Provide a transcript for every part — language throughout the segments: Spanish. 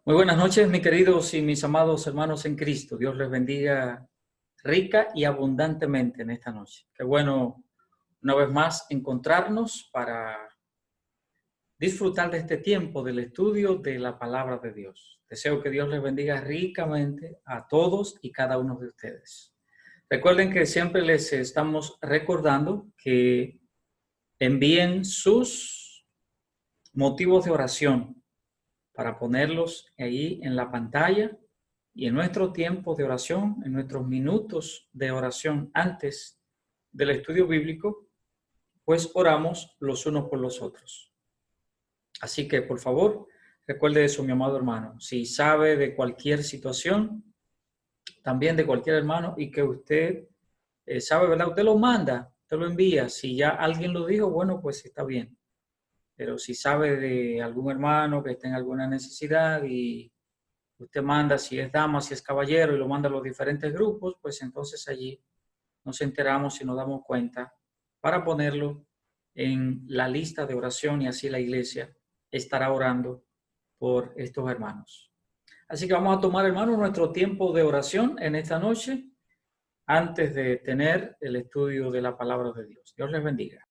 Muy buenas noches, mis queridos y mis amados hermanos en Cristo. Dios les bendiga rica y abundantemente en esta noche. Qué bueno una vez más encontrarnos para disfrutar de este tiempo del estudio de la palabra de Dios. Deseo que Dios les bendiga ricamente a todos y cada uno de ustedes. Recuerden que siempre les estamos recordando que envíen sus motivos de oración para ponerlos ahí en la pantalla y en nuestro tiempo de oración, en nuestros minutos de oración antes del estudio bíblico, pues oramos los unos por los otros. Así que, por favor, recuerde eso, mi amado hermano. Si sabe de cualquier situación, también de cualquier hermano, y que usted sabe, ¿verdad? Usted lo manda, usted lo envía. Si ya alguien lo dijo, bueno, pues está bien. Pero si sabe de algún hermano que tenga alguna necesidad y usted manda, si es dama, si es caballero, y lo manda a los diferentes grupos, pues entonces allí nos enteramos y nos damos cuenta para ponerlo en la lista de oración y así la iglesia estará orando por estos hermanos. Así que vamos a tomar, hermanos, nuestro tiempo de oración en esta noche antes de tener el estudio de la palabra de Dios. Dios les bendiga.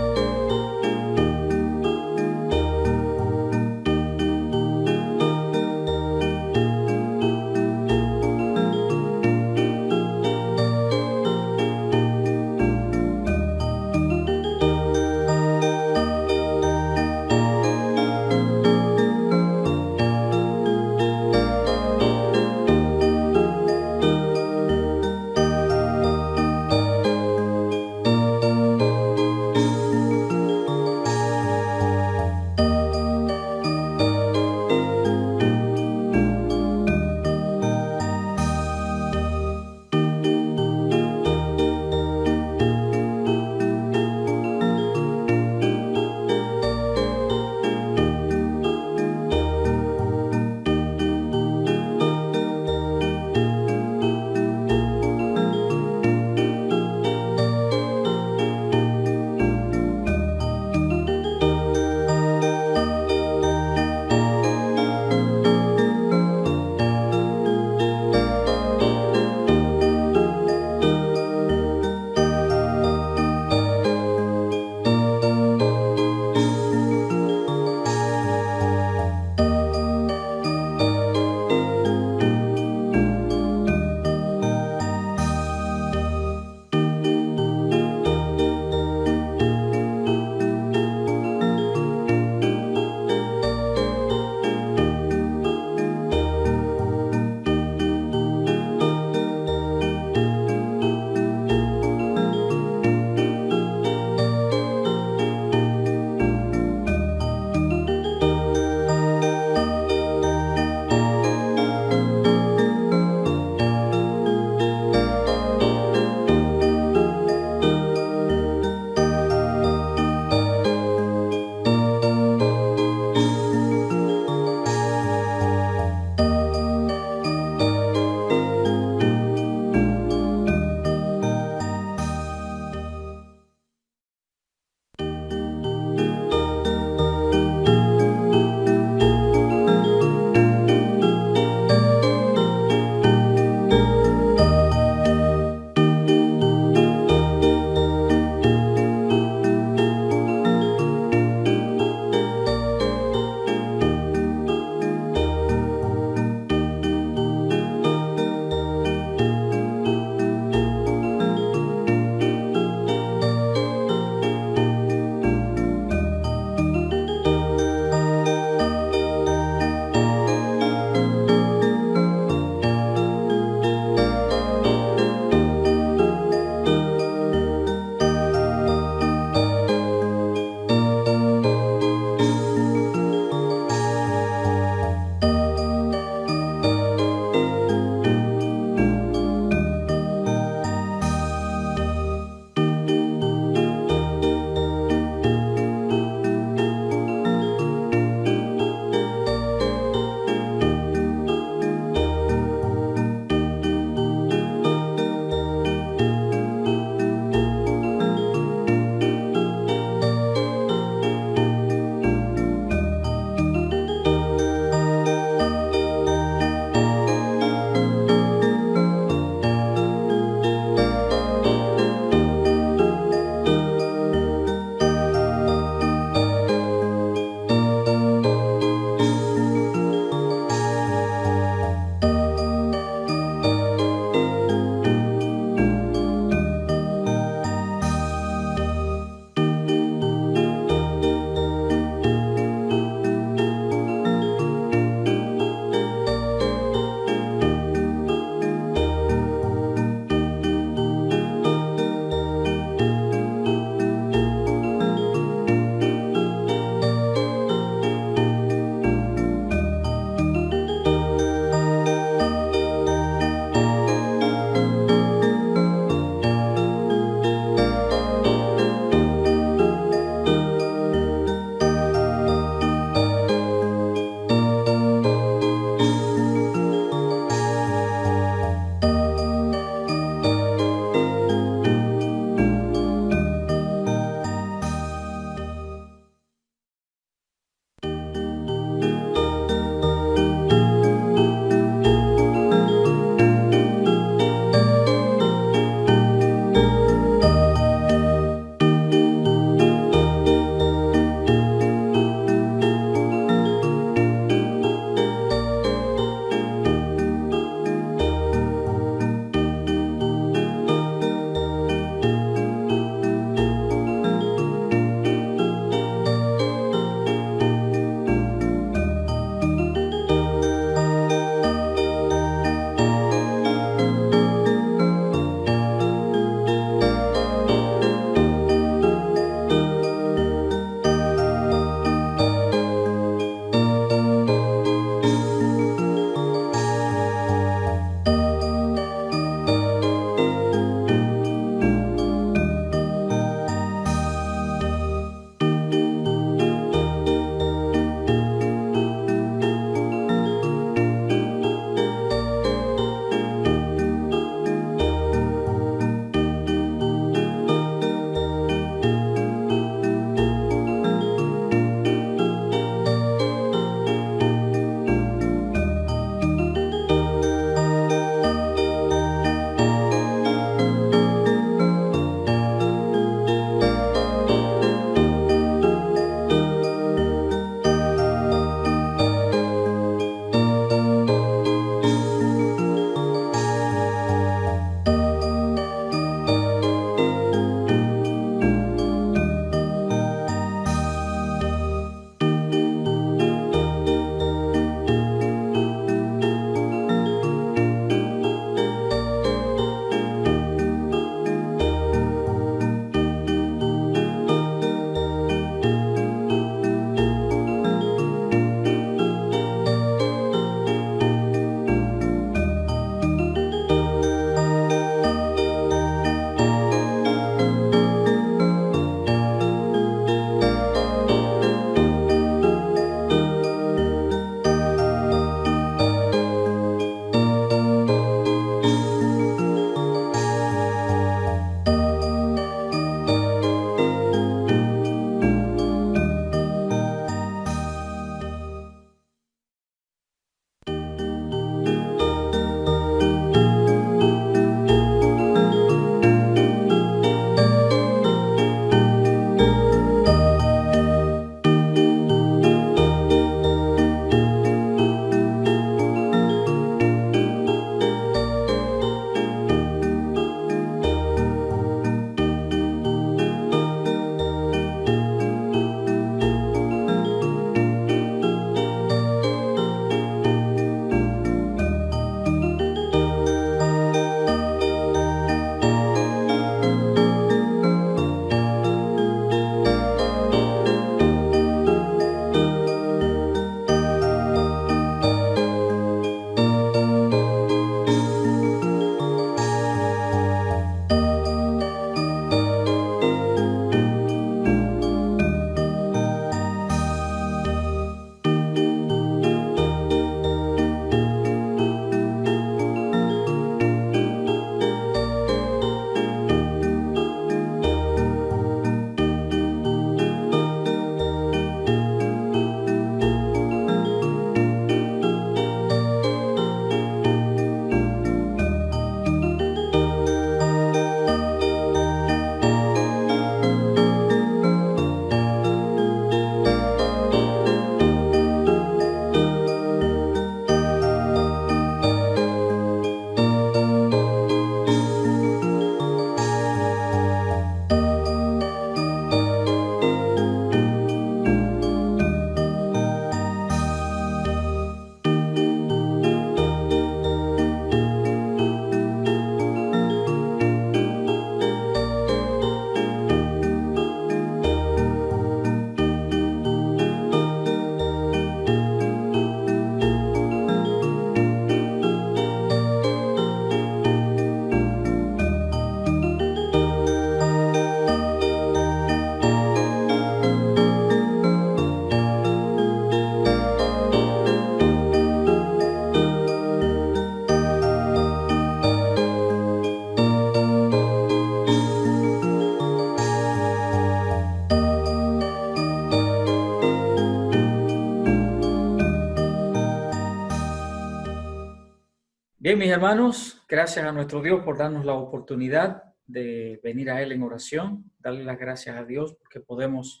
Bien, mis hermanos, gracias a nuestro Dios por darnos la oportunidad de venir a Él en oración, darle las gracias a Dios porque podemos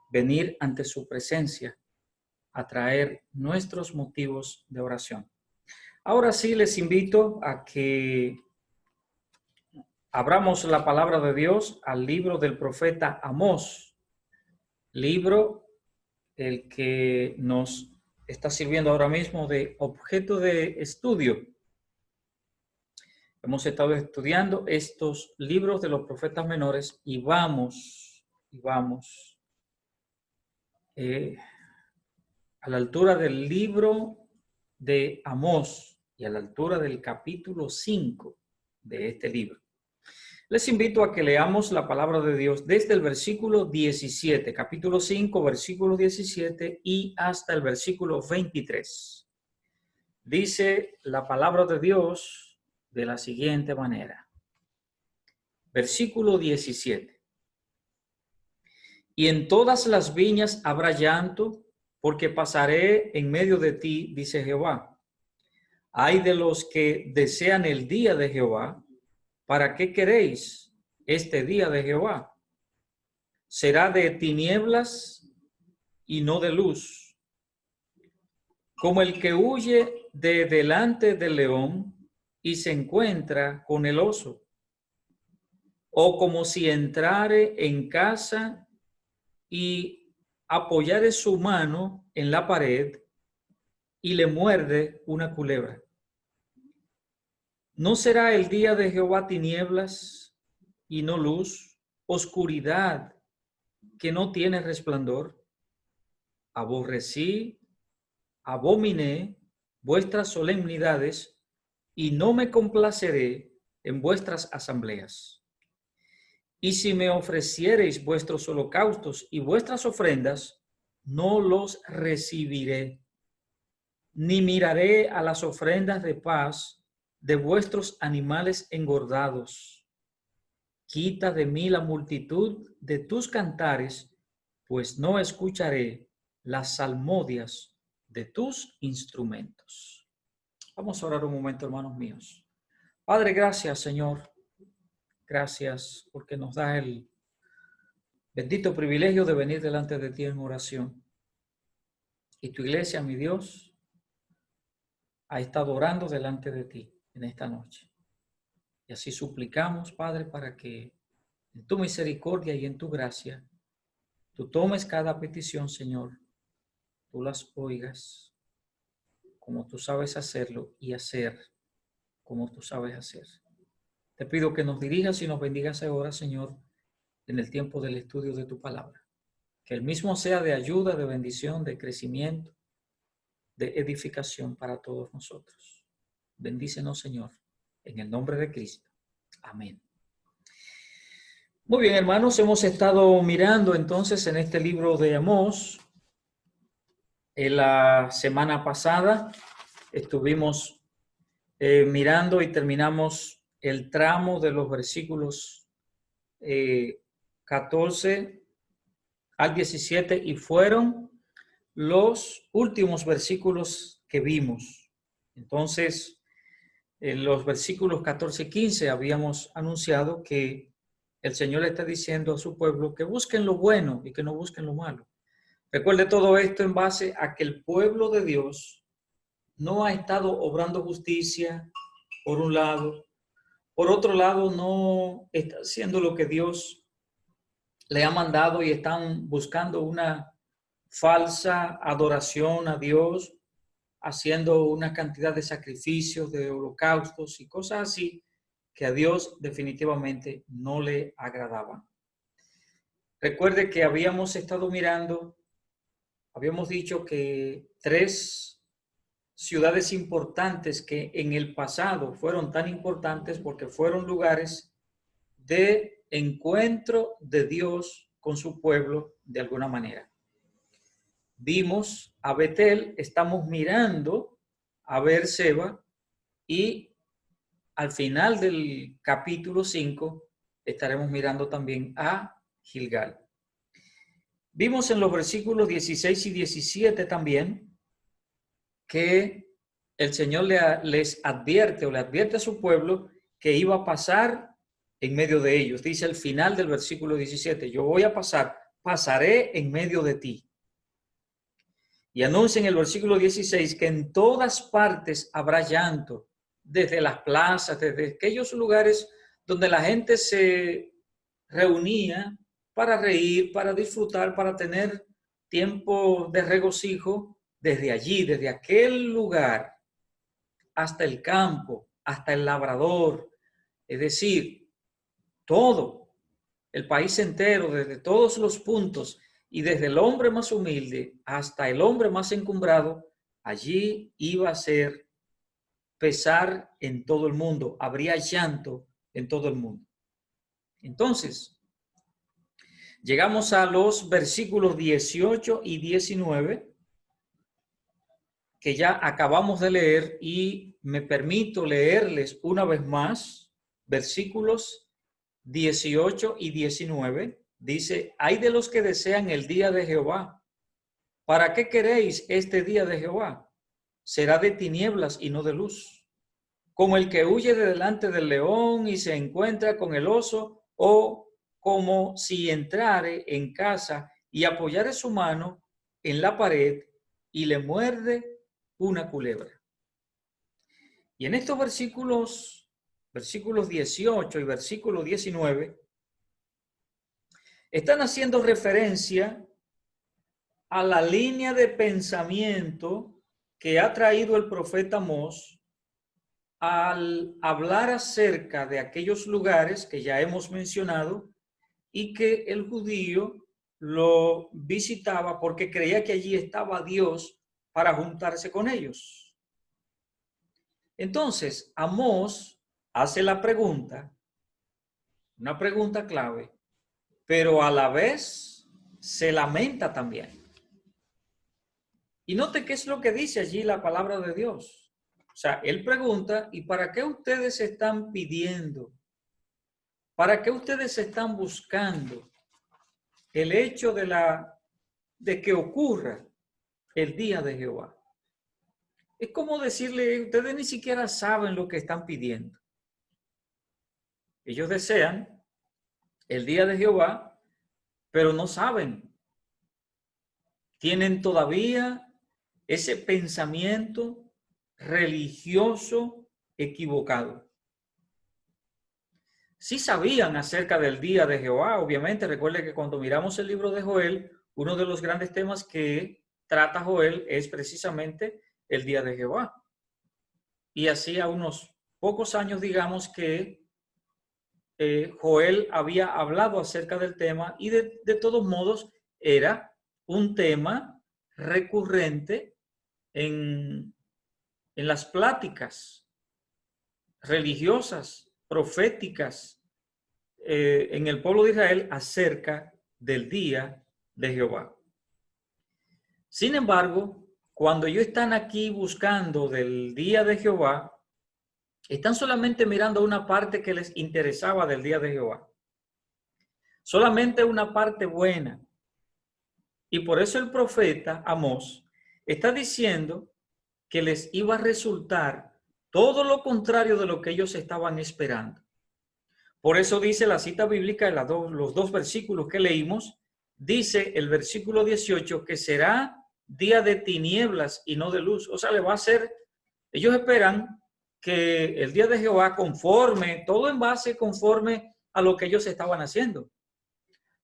venir ante su presencia a traer nuestros motivos de oración. Ahora sí les invito a que abramos la palabra de Dios al libro del profeta Amós, libro el que nos está sirviendo ahora mismo de objeto de estudio. Hemos estado estudiando estos libros de los profetas menores y vamos a la altura del libro de Amós y a la altura del capítulo 5 de este libro. Les invito a que leamos la palabra de Dios desde el versículo 17, capítulo 5, versículo 17 y hasta el versículo 23. Dice la palabra de Dios de la siguiente manera. Versículo 17. Y en todas las viñas habrá llanto, porque pasaré en medio de ti, dice Jehová. Ay de los que desean el día de Jehová, ¿para qué queréis este día de Jehová? Será de tinieblas y no de luz. Como el que huye de delante del león y se encuentra con el oso, o como si entrare en casa y apoyare su mano en la pared y le muerde una culebra. ¿No será el día de Jehová tinieblas y no luz, oscuridad que no tiene resplandor? Aborrecí, abominé vuestras solemnidades y no me complaceré en vuestras asambleas. Y si me ofreciereis vuestros holocaustos y vuestras ofrendas, no los recibiré, ni miraré a las ofrendas de paz de vuestros animales engordados. Quita de mí la multitud de tus cantares, pues no escucharé las salmodias de tus instrumentos. Vamos a orar un momento, hermanos míos. Padre, gracias, Señor. Gracias porque nos da el bendito privilegio de venir delante de ti en oración. Y tu iglesia, mi Dios, ha estado orando delante de ti en esta noche. Y así suplicamos, Padre, para que en tu misericordia y en tu gracia, tú tomes cada petición, Señor, tú las oigas como tú sabes hacerlo y hacer como tú sabes hacer. Te pido que nos dirijas y nos bendigas ahora, Señor, en el tiempo del estudio de tu palabra. Que el mismo sea de ayuda, de bendición, de crecimiento, de edificación para todos nosotros. Bendícenos, Señor, en el nombre de Cristo. Amén. Muy bien, hermanos, hemos estado mirando entonces en este libro de Amós. En la semana pasada estuvimos mirando y terminamos el tramo de los versículos 14 al 17 y fueron los últimos versículos que vimos. Entonces, en los versículos 14 y 15 habíamos anunciado que el Señor le está diciendo a su pueblo que busquen lo bueno y que no busquen lo malo. Recuerde todo esto en base a que el pueblo de Dios no ha estado obrando justicia, por un lado. Por otro lado, no está haciendo lo que Dios le ha mandado y están buscando una falsa adoración a Dios, haciendo una cantidad de sacrificios, de holocaustos y cosas así que a Dios definitivamente no le agradaban. Recuerde que habíamos estado mirando, habíamos dicho que 3 ciudades importantes que en el pasado fueron tan importantes porque fueron lugares de encuentro de Dios con su pueblo de alguna manera. Vimos a Betel, estamos mirando a Beerseba y al final del capítulo 5 estaremos mirando también a Gilgal. Vimos en los versículos 16 y 17 también que el Señor les advierte o le advierte a su pueblo que iba a pasar en medio de ellos. Dice al final del versículo 17, yo voy a pasaré en medio de ti. Y anuncia en el versículo 16 que en todas partes habrá llanto, desde las plazas, desde aquellos lugares donde la gente se reunía para reír, para disfrutar, para tener tiempo de regocijo, desde allí, desde aquel lugar, hasta el campo, hasta el labrador, es decir, todo, el país entero, desde todos los puntos, y desde el hombre más humilde hasta el hombre más encumbrado, allí iba a ser pesar en todo el mundo, habría llanto en todo el mundo. Entonces, llegamos a los versículos 18 y 19, que ya acabamos de leer, y me permito leerles una vez más, versículos 18 y 19, dice, hay de los que desean el día de Jehová. ¿Para qué queréis este día de Jehová? Será de tinieblas y no de luz. Como el que huye de delante del león y se encuentra con el oso, o como si entrare en casa y apoyare su mano en la pared y le muerde una culebra. Y en estos versículos 18 y versículo 19, están haciendo referencia a la línea de pensamiento que ha traído el profeta Amós al hablar acerca de aquellos lugares que ya hemos mencionado y que el judío lo visitaba porque creía que allí estaba Dios para juntarse con ellos. Entonces, Amós hace la pregunta, una pregunta clave, pero a la vez se lamenta también. Y note qué es lo que dice allí la palabra de Dios. O sea, él pregunta, ¿y para qué ustedes están pidiendo? ¿Para qué ustedes están buscando el hecho de que ocurra el día de Jehová? Es como decirle, ustedes ni siquiera saben lo que están pidiendo. Ellos desean el día de Jehová, pero no saben. Tienen todavía ese pensamiento religioso equivocado. Sí sabían acerca del día de Jehová, obviamente. Recuerde que cuando miramos el libro de Joel, uno de los grandes temas que trata Joel es precisamente el día de Jehová. Y hacía unos pocos años, digamos, que Joel había hablado acerca del tema, y de todos modos era un tema recurrente en las pláticas religiosas, proféticas en el pueblo de Israel acerca del día de Jehová. Sin embargo, cuando ellos están aquí buscando del día de Jehová, están solamente mirando una parte que les interesaba del día de Jehová. Solamente una parte buena. Y por eso el profeta Amós está diciendo que les iba a resultar todo lo contrario de lo que ellos estaban esperando. Por eso dice la cita bíblica, los dos versículos que leímos, dice el versículo 18 que será día de tinieblas y no de luz. O sea, le va a ser, ellos esperan que el día de Jehová conforme, todo en base conforme a lo que ellos estaban haciendo,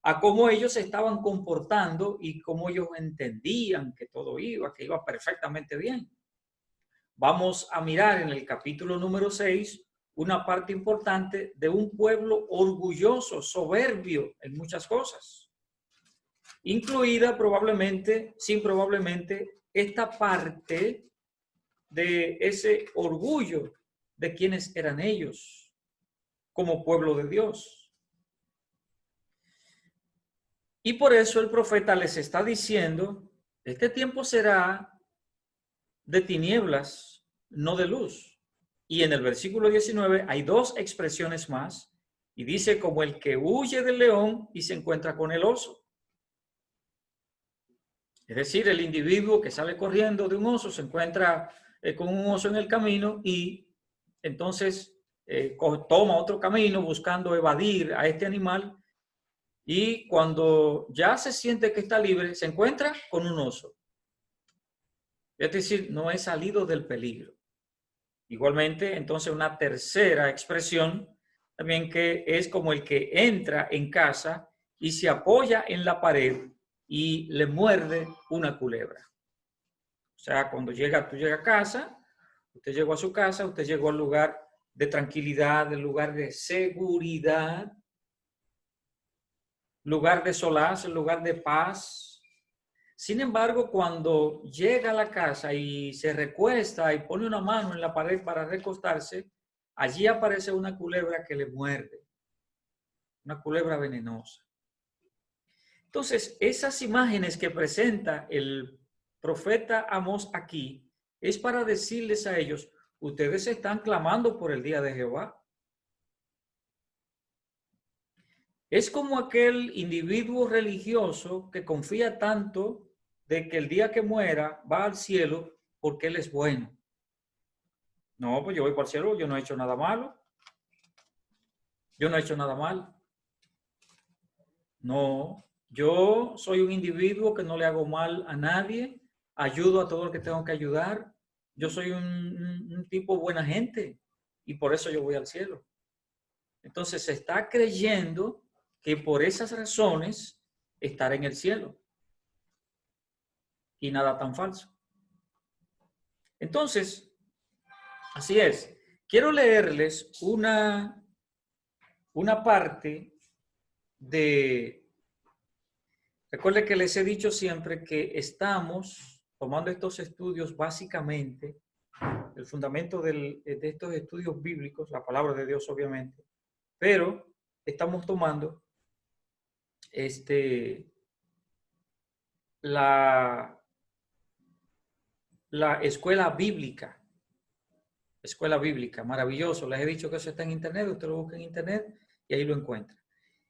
a cómo ellos se estaban comportando y cómo ellos entendían que todo iba, que iba perfectamente bien. Vamos a mirar en el capítulo número 6 una parte importante de un pueblo orgulloso, soberbio en muchas cosas, incluida probablemente, esta parte de ese orgullo de quienes eran ellos como pueblo de Dios. Y por eso el profeta les está diciendo, este tiempo será de tinieblas, no de luz. Y en el versículo 19 hay dos expresiones más, y dice como el que huye del león y se encuentra con el oso. Es decir, el individuo que sale corriendo de un oso se encuentra con un oso en el camino y entonces toma otro camino buscando evadir a este animal y cuando ya se siente que está libre, se encuentra con un oso. Es decir, no he salido del peligro. Igualmente, entonces una tercera expresión también que es como el que entra en casa y se apoya en la pared y le muerde una culebra. O sea, cuando tú llegas a casa, usted llegó a su casa, usted llegó al lugar de tranquilidad, al lugar de seguridad, lugar de solaz, lugar de paz. Sin embargo, cuando llega a la casa y se recuesta y pone una mano en la pared para recostarse, allí aparece una culebra que le muerde, una culebra venenosa. Entonces, esas imágenes que presenta el profeta Amós aquí es para decirles a ellos, ustedes están clamando por el día de Jehová. Es como aquel individuo religioso que confía tanto de que el día que muera va al cielo porque él es bueno. No, pues yo voy para el cielo, yo no he hecho nada malo. Yo no he hecho nada mal. No, yo soy un individuo que no le hago mal a nadie, ayudo a todo el que tengo que ayudar. Yo soy un tipo buena gente y por eso yo voy al cielo. Entonces se está creyendo que por esas razones estará en el cielo. Y nada tan falso. Entonces, así es. Quiero leerles una parte de... Recuerde que les he dicho siempre que estamos tomando estos estudios básicamente, el fundamento de estos estudios bíblicos, la palabra de Dios obviamente, pero estamos tomando la escuela bíblica. Escuela bíblica, maravilloso. Les he dicho que eso está en internet, usted lo busca en internet y ahí lo encuentra.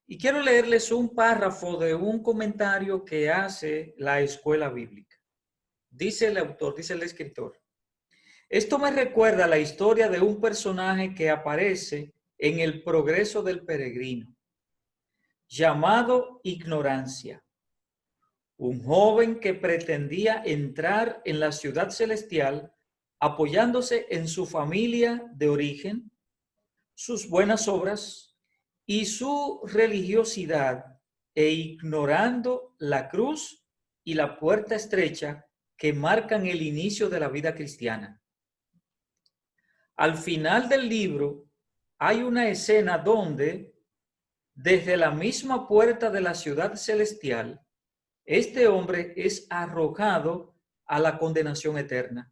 Y quiero leerles un párrafo de un comentario que hace la escuela bíblica. Dice el autor, dice el escritor. Esto me recuerda la historia de un personaje que aparece en El progreso del peregrino, llamado Ignorancia. Un joven que pretendía entrar en la ciudad celestial apoyándose en su familia de origen, sus buenas obras y su religiosidad e ignorando la cruz y la puerta estrecha que marcan el inicio de la vida cristiana. Al final del libro hay una escena donde, desde la misma puerta de la ciudad celestial, este hombre es arrojado a la condenación eterna.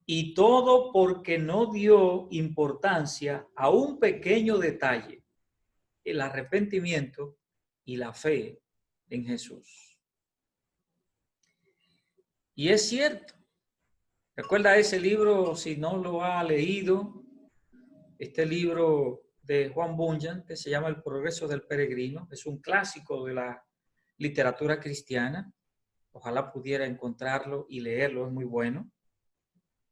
Y todo porque no dio importancia a un pequeño detalle, el arrepentimiento y la fe en Jesús. Y es cierto. Recuerda ese libro, si no lo ha leído, este libro de Juan Bunyan, que se llama El progreso del peregrino. Es un clásico de la literatura cristiana. Ojalá pudiera encontrarlo y leerlo, es muy bueno,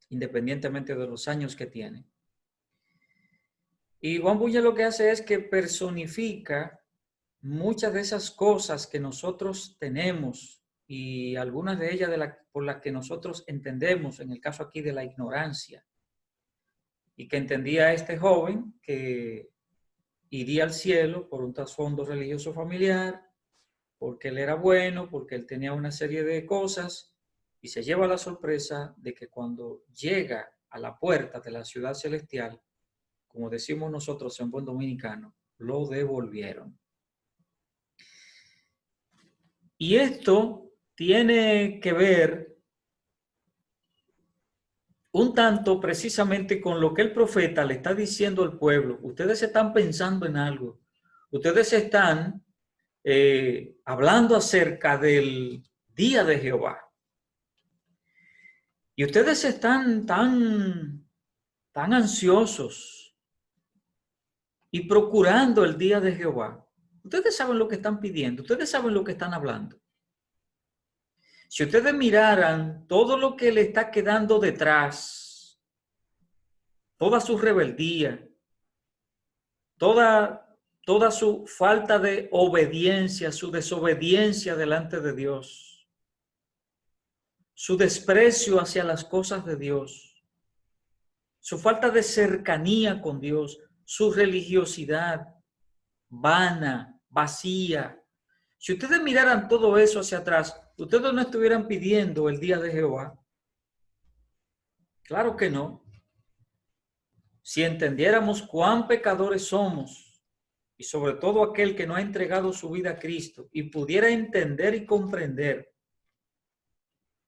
independientemente de los años que tiene. Y Juan Bunyan lo que hace es que personifica muchas de esas cosas que nosotros tenemos y algunas de ellas por las que nosotros entendemos, en el caso aquí de la ignorancia, y que entendía este joven que iría al cielo por un trasfondo religioso familiar, porque él era bueno, porque él tenía una serie de cosas, y se lleva la sorpresa de que cuando llega a la puerta de la ciudad celestial, como decimos nosotros en buen dominicano, lo devolvieron. Y esto tiene que ver un tanto precisamente con lo que el profeta le está diciendo al pueblo. Ustedes están pensando en algo. Ustedes están hablando acerca del día de Jehová. Y ustedes están tan ansiosos y procurando el día de Jehová. Ustedes saben lo que están pidiendo. Ustedes saben lo que están hablando. Si ustedes miraran todo lo que le está quedando detrás, toda su rebeldía, toda su falta de obediencia, su desobediencia delante de Dios, su desprecio hacia las cosas de Dios, su falta de cercanía con Dios, su religiosidad vana, vacía. Si ustedes miraran todo eso hacia atrás, ustedes no estuvieran pidiendo el día de Jehová. Claro que no. Si entendiéramos cuán pecadores somos, y sobre todo aquel que no ha entregado su vida a Cristo, y pudiera entender y comprender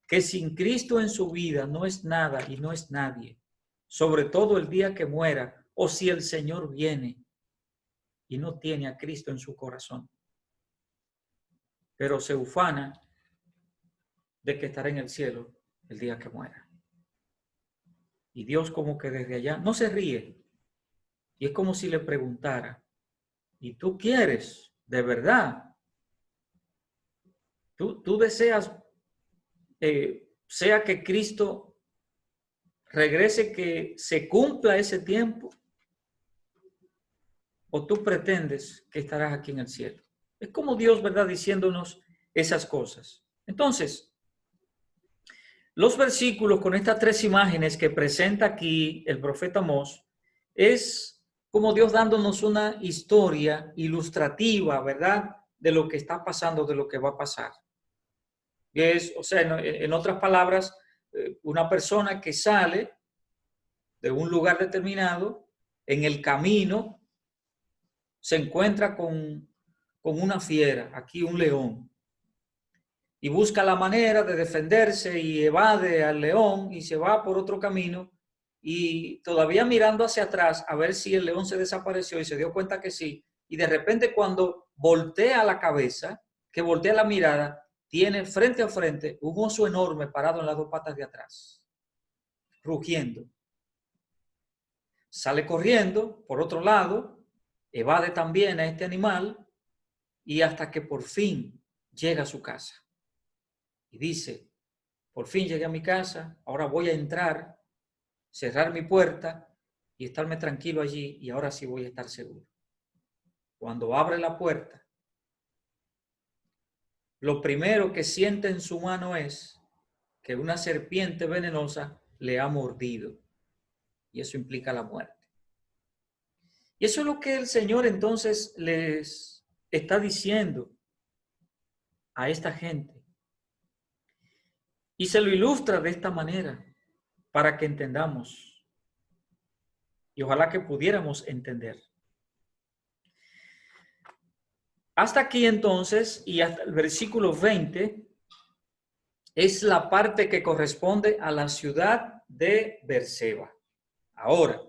que sin Cristo en su vida no es nada y no es nadie, sobre todo el día que muera, o si el Señor viene y no tiene a Cristo en su corazón, pero se ufana de que estará en el cielo el día que muera. Y Dios como que desde allá no se ríe. Y es como si le preguntara, ¿y tú quieres de verdad? ¿Tú deseas, sea que Cristo regrese, que se cumpla ese tiempo? ¿O tú pretendes que estarás aquí en el cielo? Es como Dios, ¿verdad?, diciéndonos esas cosas. Entonces, los versículos con estas tres imágenes que presenta aquí el profeta Amós es como Dios dándonos una historia ilustrativa, ¿verdad?, de lo que está pasando, de lo que va a pasar. Es, o sea, en otras palabras, una persona que sale de un lugar determinado, en el camino se encuentra con una fiera, aquí un león, y busca la manera de defenderse y evade al león y se va por otro camino, y todavía mirando hacia atrás a ver si el león se desapareció, y se dio cuenta que sí, y de repente cuando voltea la cabeza, que voltea la mirada, tiene frente a frente un oso enorme parado en las dos patas de atrás, rugiendo. Sale corriendo por otro lado, evade también a este animal, y hasta que por fin llega a su casa. Y dice, por fin llegué a mi casa, ahora voy a entrar, cerrar mi puerta y estarme tranquilo allí, y ahora sí voy a estar seguro. Cuando abre la puerta, lo primero que siente en su mano es que una serpiente venenosa le ha mordido, y eso implica la muerte. Y eso es lo que el Señor entonces les está diciendo a esta gente. Y se lo ilustra de esta manera para que entendamos. Y ojalá que pudiéramos entender. Hasta aquí entonces, y hasta el versículo 20, es la parte que corresponde a la ciudad de Berseba. Ahora,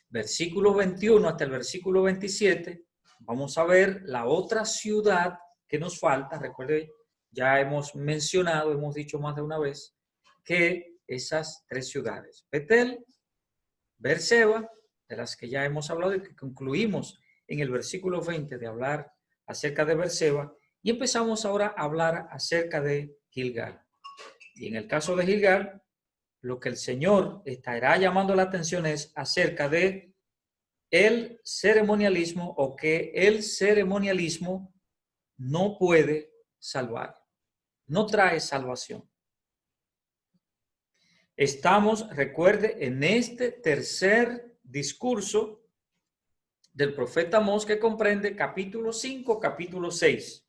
versículo 21 hasta el versículo 27, vamos a ver la otra ciudad que nos falta. Recuerde, ya hemos mencionado, hemos dicho más de una vez, que esas tres ciudades, Betel, Berseba, de las que ya hemos hablado y que concluimos en el versículo 20 de hablar acerca de Berseba, y empezamos ahora a hablar acerca de Gilgal. Y en el caso de Gilgal, lo que el Señor estará llamando la atención es acerca de el ceremonialismo, o que el ceremonialismo no puede salvar, no trae salvación. Estamos, recuerde, en este tercer discurso del profeta Amós, que comprende capítulo 5, capítulo 6.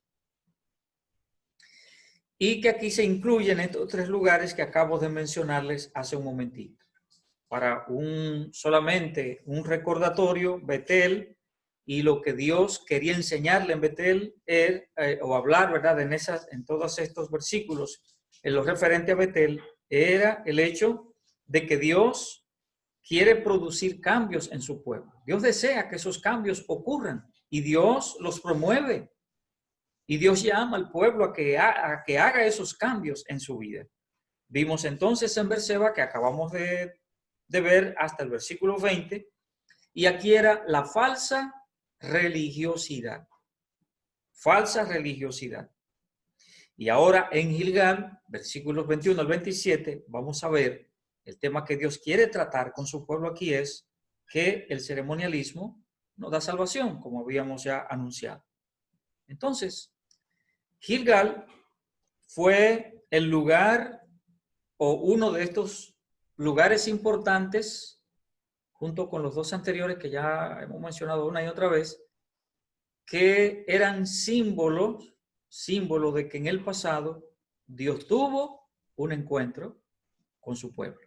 Y que aquí se incluyen estos tres lugares que acabo de mencionarles hace un momentito. Para solamente un recordatorio, Betel, y lo que Dios quería enseñarle en Betel, o hablar, ¿verdad?, en todos estos versículos, en lo referente a Betel, era el hecho de que Dios quiere producir cambios en su pueblo. Dios desea que esos cambios ocurran y Dios los promueve. Y Dios llama al pueblo a que haga esos cambios en su vida. Vimos entonces en Berseba, que acabamos de ver hasta el versículo 20, y aquí era la falsa religiosidad. Falsa religiosidad. Y ahora en Gilgal, versículos 21 al 27, vamos a ver el tema que Dios quiere tratar con su pueblo aquí es que el ceremonialismo no da salvación, como habíamos ya anunciado. Entonces, Gilgal fue el lugar o uno de estos lugares importantes, junto con los dos anteriores que ya hemos mencionado una y otra vez, que eran símbolos de que en el pasado Dios tuvo un encuentro con su pueblo.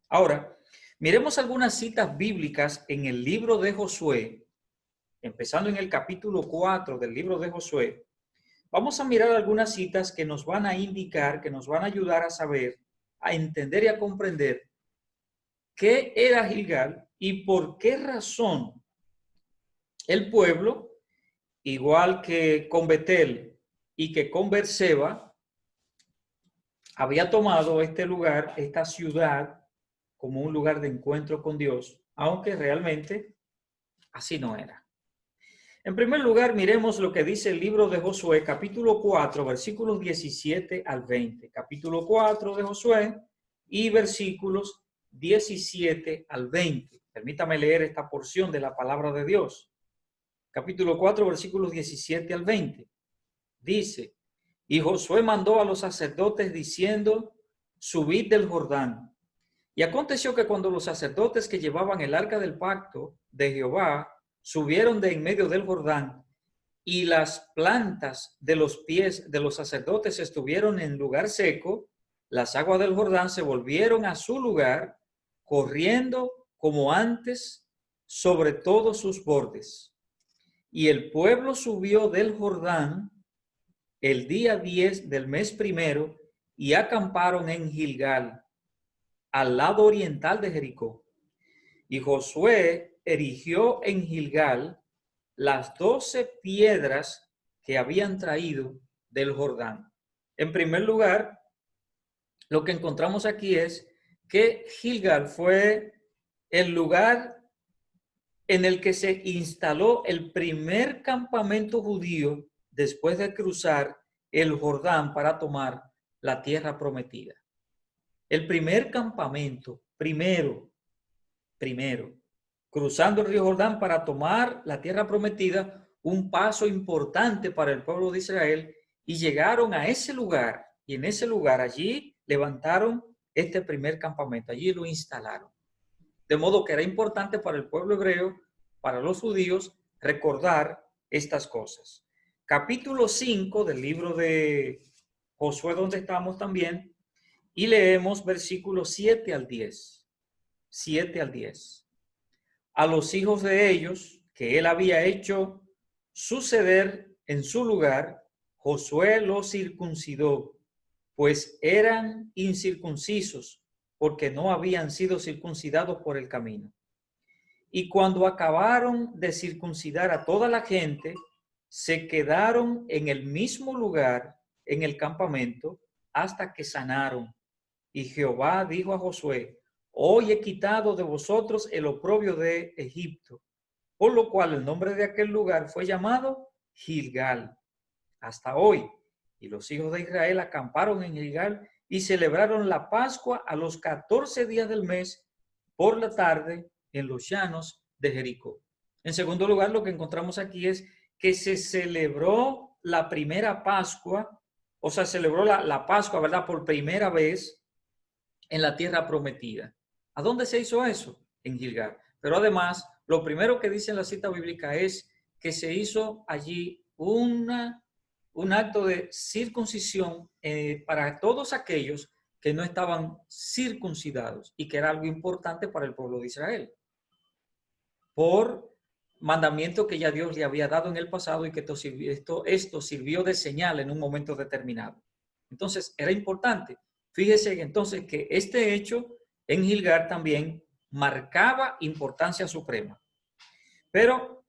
Ahora, miremos algunas citas bíblicas en el libro de Josué, empezando en el capítulo 4 del libro de Josué. Vamos a mirar algunas citas que nos van a indicar, que nos van a ayudar a saber, a entender y a comprender qué era Gilgal y por qué razón el pueblo, igual que con Betel y que con Berseba, había tomado este lugar, esta ciudad, como un lugar de encuentro con Dios, aunque realmente así no era. En primer lugar, miremos lo que dice el libro de Josué, capítulo 4, versículos 17 al 20. Capítulo 4 de Josué y versículos 17 al 20. Permítame leer esta porción de la palabra de Dios. Capítulo 4, versículos 17 al 20. Dice, y Josué mandó a los sacerdotes diciendo, subid del Jordán. Y aconteció que cuando los sacerdotes que llevaban el arca del pacto de Jehová subieron de en medio del Jordán, y las plantas de los pies de los sacerdotes estuvieron en lugar seco, las aguas del Jordán se volvieron a su lugar, corriendo como antes sobre todos sus bordes. Y el pueblo subió del Jordán el día 10 del mes primero y acamparon en Gilgal, al lado oriental de Jericó. Y Josué erigió en Gilgal las 12 piedras que habían traído del Jordán. En primer lugar, lo que encontramos aquí es que Gilgal fue el lugar en el que se instaló el primer campamento judío después de cruzar el Jordán para tomar la tierra prometida. El primer campamento, primero, cruzando el río Jordán para tomar la tierra prometida, un paso importante para el pueblo de Israel, y llegaron a ese lugar, y en ese lugar allí levantaron este primer campamento, allí lo instalaron. De modo que era importante para el pueblo hebreo, para los judíos, recordar estas cosas. Capítulo 5 del libro de Josué, donde estamos también, y leemos versículos 7 al 10. 7 al 10. A los hijos de ellos, que él había hecho suceder en su lugar, Josué los circuncidó, pues eran incircuncisos, porque no habían sido circuncidados por el camino. Y cuando acabaron de circuncidar a toda la gente, se quedaron en el mismo lugar, en el campamento, hasta que sanaron. Y Jehová dijo a Josué, hoy he quitado de vosotros el oprobio de Egipto, por lo cual el nombre de aquel lugar fue llamado Gilgal, hasta hoy. Y los hijos de Israel acamparon en Gilgal y celebraron la Pascua a los 14 días del mes por la tarde en los llanos de Jericó. En segundo lugar, lo que encontramos aquí es que se celebró la primera Pascua, o sea, celebró la Pascua, ¿verdad? Por primera vez en la tierra prometida. ¿A dónde se hizo eso? En Gilgal. Pero además, lo primero que dice en la cita bíblica es que se hizo allí un acto de circuncisión para todos aquellos que no estaban circuncidados y que era algo importante para el pueblo de Israel. Por mandamiento que ya Dios le había dado en el pasado y que esto sirvió de señal en un momento determinado. Entonces, era importante. Fíjese entonces que este hecho en Gilgal también marcaba importancia suprema. Pero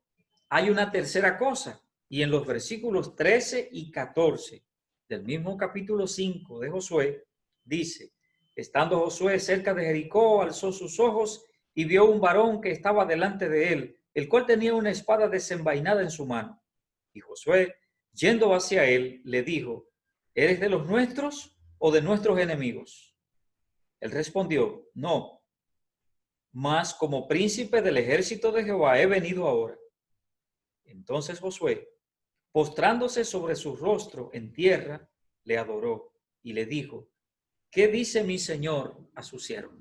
hay una tercera cosa, y en los versículos 13 y 14 del mismo capítulo 5 de Josué, dice, estando Josué cerca de Jericó, alzó sus ojos y vio un varón que estaba delante de él, el cual tenía una espada desenvainada en su mano. Y Josué, yendo hacia él, le dijo, ¿eres de los nuestros o de nuestros enemigos? Él respondió, no, mas como príncipe del ejército de Jehová he venido ahora. Entonces Josué, postrándose sobre su rostro en tierra, le adoró y le dijo, ¿qué dice mi señor a su siervo?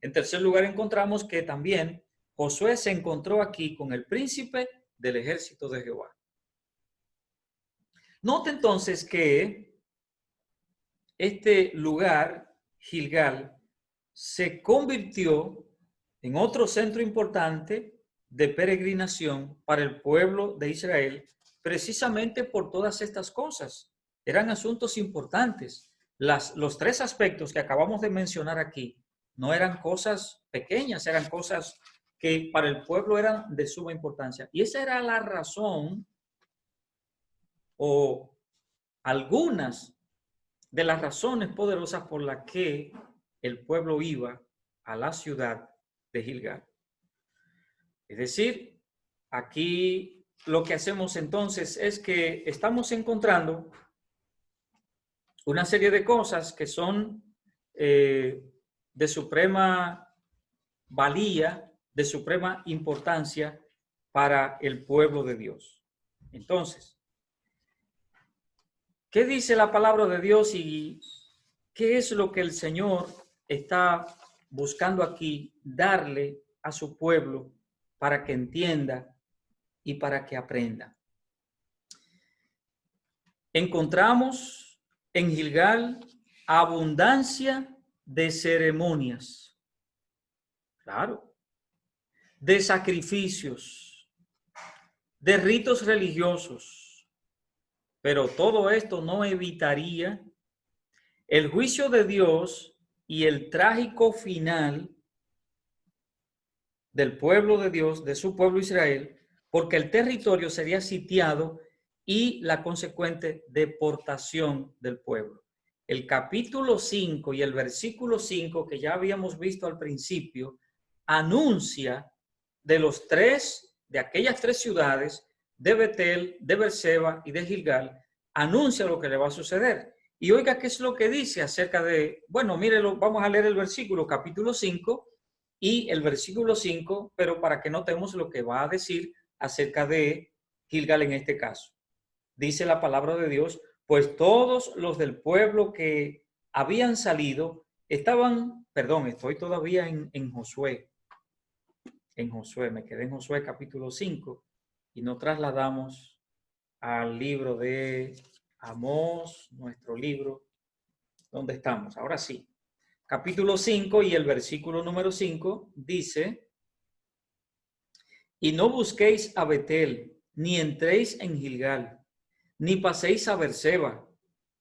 En tercer lugar, encontramos que también Josué se encontró aquí con el príncipe del ejército de Jehová. Note entonces que este lugar, Gilgal, se convirtió en otro centro importante de peregrinación para el pueblo de Israel, precisamente por todas estas cosas. Eran asuntos importantes. Los tres aspectos que acabamos de mencionar aquí no eran cosas pequeñas, eran cosas que para el pueblo eran de suma importancia. Y esa era la razón o algunas de las razones poderosas por las que el pueblo iba a la ciudad de Gilgal. Es decir, aquí lo que hacemos entonces es que estamos encontrando una serie de cosas que son de suprema valía, de suprema importancia para el pueblo de Dios. Entonces, ¿qué dice la palabra de Dios y qué es lo que el Señor está buscando aquí darle a su pueblo para que entienda y para que aprenda? Encontramos en Gilgal abundancia de ceremonias, claro, de sacrificios, de ritos religiosos, pero todo esto no evitaría el juicio de Dios y el trágico final del pueblo de Dios, de su pueblo Israel, porque el territorio sería sitiado y la consecuente deportación del pueblo. El capítulo 5 y el versículo 5 que ya habíamos visto al principio, anuncia de aquellas tres ciudades, de Betel, de Berseba y de Gilgal, anuncia lo que le va a suceder. Y oiga, ¿qué es lo que dice acerca de, bueno, mírelo, vamos a leer el versículo, capítulo 5 y el versículo 5, pero para que notemos lo que va a decir acerca de Gilgal en este caso. Dice la palabra de Dios, pues todos los del pueblo que habían salido estaban, perdón, estoy todavía en Josué, me quedé en Josué capítulo 5 y nos trasladamos al libro de Amós, nuestro libro, ¿dónde estamos? Ahora sí. Capítulo 5 y el versículo número 5 dice, y no busquéis a Betel, ni entréis en Gilgal, ni paséis a Berseba,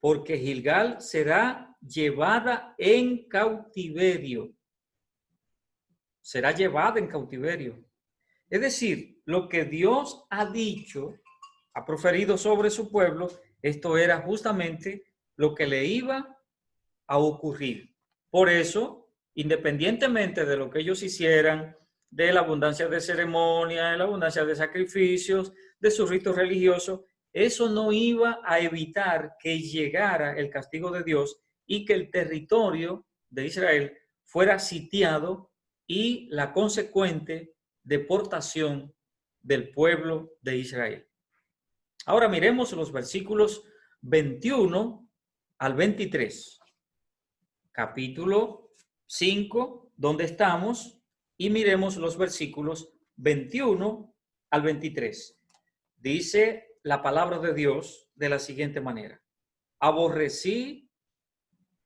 porque Gilgal será llevada en cautiverio. Será llevada en cautiverio. Es decir, lo que Dios ha dicho, ha proferido sobre su pueblo, esto era justamente lo que le iba a ocurrir. Por eso, independientemente de lo que ellos hicieran, de la abundancia de ceremonias, de la abundancia de sacrificios, de sus ritos religiosos, eso no iba a evitar que llegara el castigo de Dios y que el territorio de Israel fuera sitiado y la consecuente deportación del pueblo de Israel. Ahora miremos los versículos 21 al 23. Capítulo 5, donde estamos, y miremos los versículos 21 al 23. Dice la palabra de Dios de la siguiente manera: aborrecí,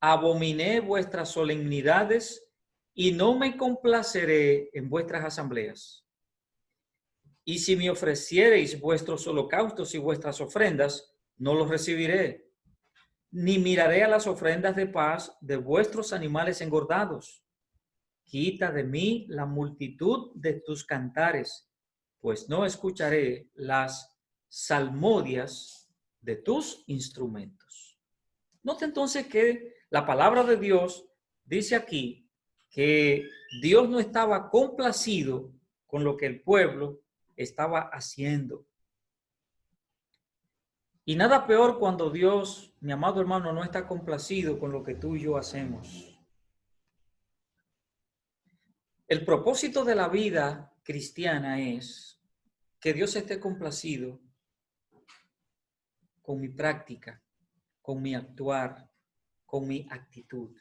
abominé vuestras solemnidades y no me complaceré en vuestras asambleas. Y si me ofreciereis vuestros holocaustos y vuestras ofrendas, no los recibiré, ni miraré a las ofrendas de paz de vuestros animales engordados. Quita de mí la multitud de tus cantares, pues no escucharé las salmodias de tus instrumentos. Nota entonces que la palabra de Dios dice aquí que Dios no estaba complacido con lo que el pueblo estaba haciendo. Y nada peor cuando Dios, mi amado hermano, no está complacido con lo que tú y yo hacemos. El propósito de la vida cristiana es que Dios esté complacido con mi práctica, con mi actuar, con mi actitud.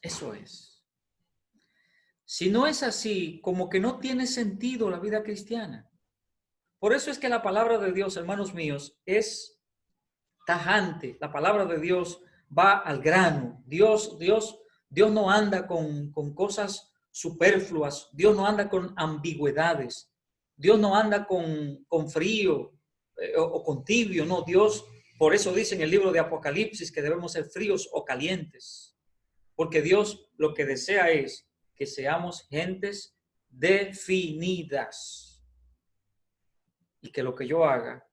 Eso es. Si no es así, como que no tiene sentido la vida cristiana. Por eso es que la palabra de Dios, hermanos míos, es tajante. La palabra de Dios va al grano. Dios no anda con cosas superfluas. Dios no anda con ambigüedades. Dios no anda con frío o con tibio. No, Dios, por eso dice en el libro de Apocalipsis que debemos ser fríos o calientes. Porque Dios lo que desea es que seamos gentes definidas y que lo que yo haga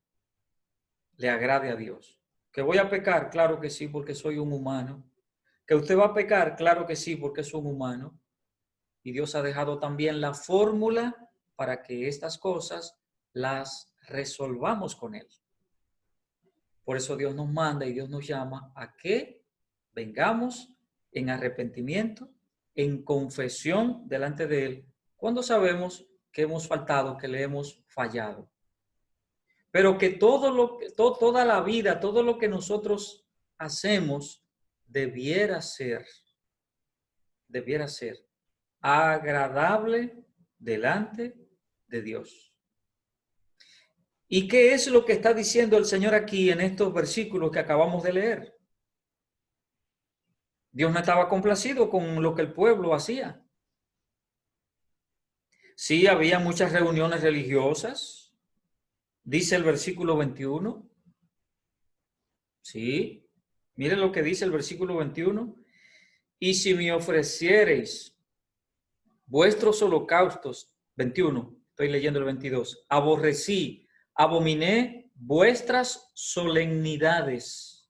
le agrade a Dios. ¿Que voy a pecar? Claro que sí, porque soy un humano. ¿Que usted va a pecar? Claro que sí, porque es un humano. Y Dios ha dejado también la fórmula para que estas cosas las resolvamos con Él. Por eso Dios nos manda y Dios nos llama a que vengamos en arrepentimiento, en confesión delante de Él, cuando sabemos que hemos faltado, que le hemos fallado. Pero que toda la vida, todo lo que nosotros hacemos debiera ser agradable delante de Dios. ¿Y qué es lo que está diciendo el Señor aquí en estos versículos que acabamos de leer? Dios no estaba complacido con lo que el pueblo hacía. Sí, había muchas reuniones religiosas, dice el versículo 21. Sí, miren lo que dice el versículo 21. Y si me ofreciereis vuestros holocaustos, 21, estoy leyendo el 22, abominé vuestras solemnidades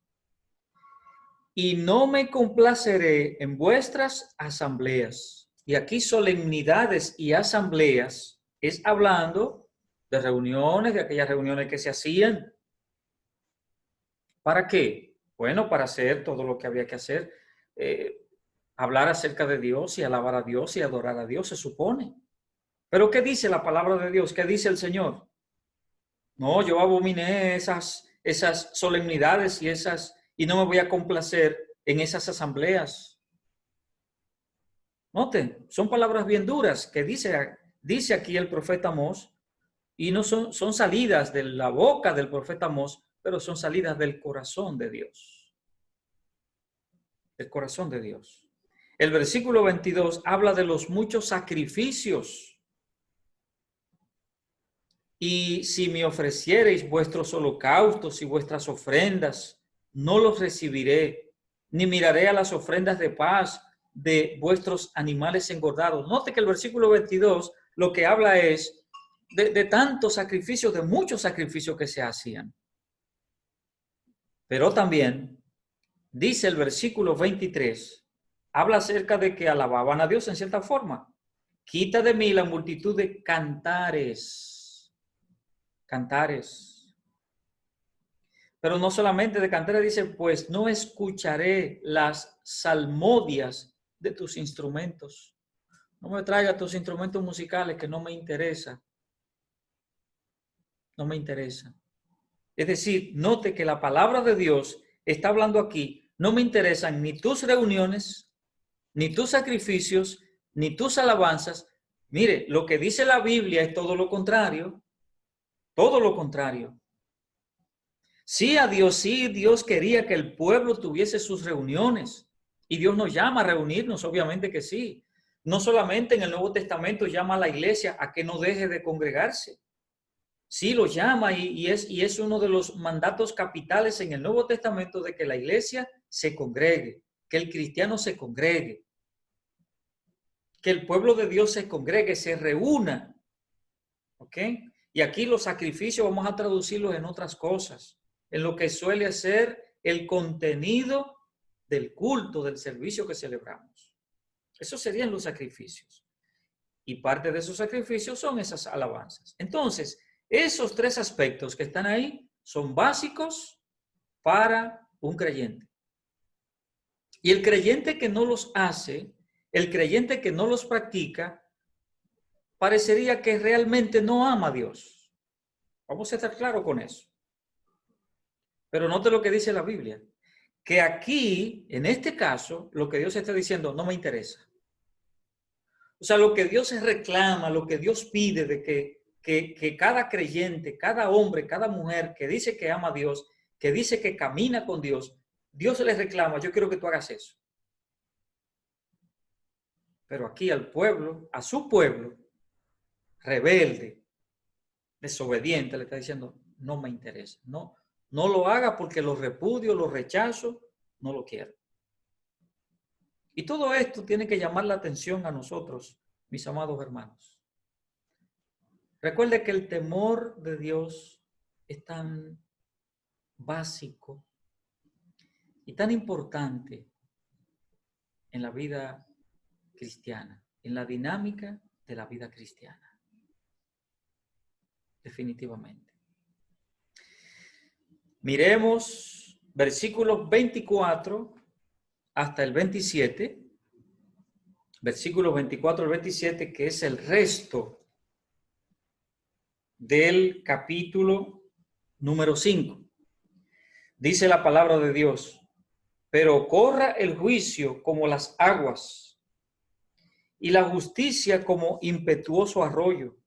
y no me complaceré en vuestras asambleas. Y aquí solemnidades y asambleas es hablando de reuniones, de aquellas reuniones que se hacían. ¿Para qué? Bueno, para hacer todo lo que había que hacer. Hablar acerca de Dios y alabar a Dios y adorar a Dios, se supone. Pero ¿qué dice la palabra de Dios? ¿Qué dice el Señor? No, yo abominé esas solemnidades y no me voy a complacer en esas asambleas. Noten, son palabras bien duras que dice aquí el profeta Amós, y no son salidas de la boca del profeta Amós, pero son salidas del corazón de Dios. Del corazón de Dios. El versículo 22 habla de los muchos sacrificios. Y si me ofreciereis vuestros holocaustos y vuestras ofrendas, no los recibiré, ni miraré a las ofrendas de paz de vuestros animales engordados. Note que el versículo 22 lo que habla es de tantos sacrificios, de muchos sacrificios que se hacían. Pero también dice el versículo 23, habla acerca de que alababan a Dios en cierta forma. Quita de mí la multitud de cantares. Cantares. Pero no solamente de cantares, dice, pues no escucharé las salmodias de tus instrumentos. No me traigas tus instrumentos musicales que no me interesa. No me interesa. Es decir, note que la palabra de Dios está hablando aquí. No me interesan ni tus reuniones, ni tus sacrificios, ni tus alabanzas. Mire, lo que dice la Biblia es todo lo contrario. Todo lo contrario. Sí, Dios quería que el pueblo tuviese sus reuniones. Y Dios nos llama a reunirnos, obviamente que sí. No solamente en el Nuevo Testamento llama a la iglesia a que no deje de congregarse. Sí, lo llama y es uno de los mandatos capitales en el Nuevo Testamento de que la iglesia se congregue, que el cristiano se congregue, que el pueblo de Dios se congregue, se reúna. ¿Ok? Y aquí los sacrificios vamos a traducirlos en otras cosas, en lo que suele ser el contenido del culto, del servicio que celebramos. Esos serían los sacrificios. Y parte de esos sacrificios son esas alabanzas. Entonces, Esos tres aspectos que están ahí son básicos para un creyente. Y el creyente que no los hace, el creyente que no los practica, parecería que realmente no ama a Dios. Vamos a estar claros con eso. Pero note lo que dice la Biblia, que aquí, en este caso, lo que Dios está diciendo no me interesa. O sea, lo que Dios reclama, lo que Dios pide de que cada creyente, cada hombre, cada mujer que dice que ama a Dios, que dice que camina con Dios, Dios les reclama, yo quiero que tú hagas eso. Pero aquí al pueblo, a su pueblo, rebelde, desobediente, le está diciendo, no me interesa. No, no lo haga porque lo repudio, lo rechazo, no lo quiero. Y todo esto tiene que llamar la atención a nosotros, mis amados hermanos. Recuerde que el temor de Dios es tan básico y tan importante en la vida cristiana, en la dinámica de la vida cristiana. Definitivamente. Miremos versículos 24 hasta el 27, versículos 24 al 27, que es el resto del capítulo número 5. Dice la palabra de Dios, pero corra el juicio como las aguas y la justicia como impetuoso arroyo.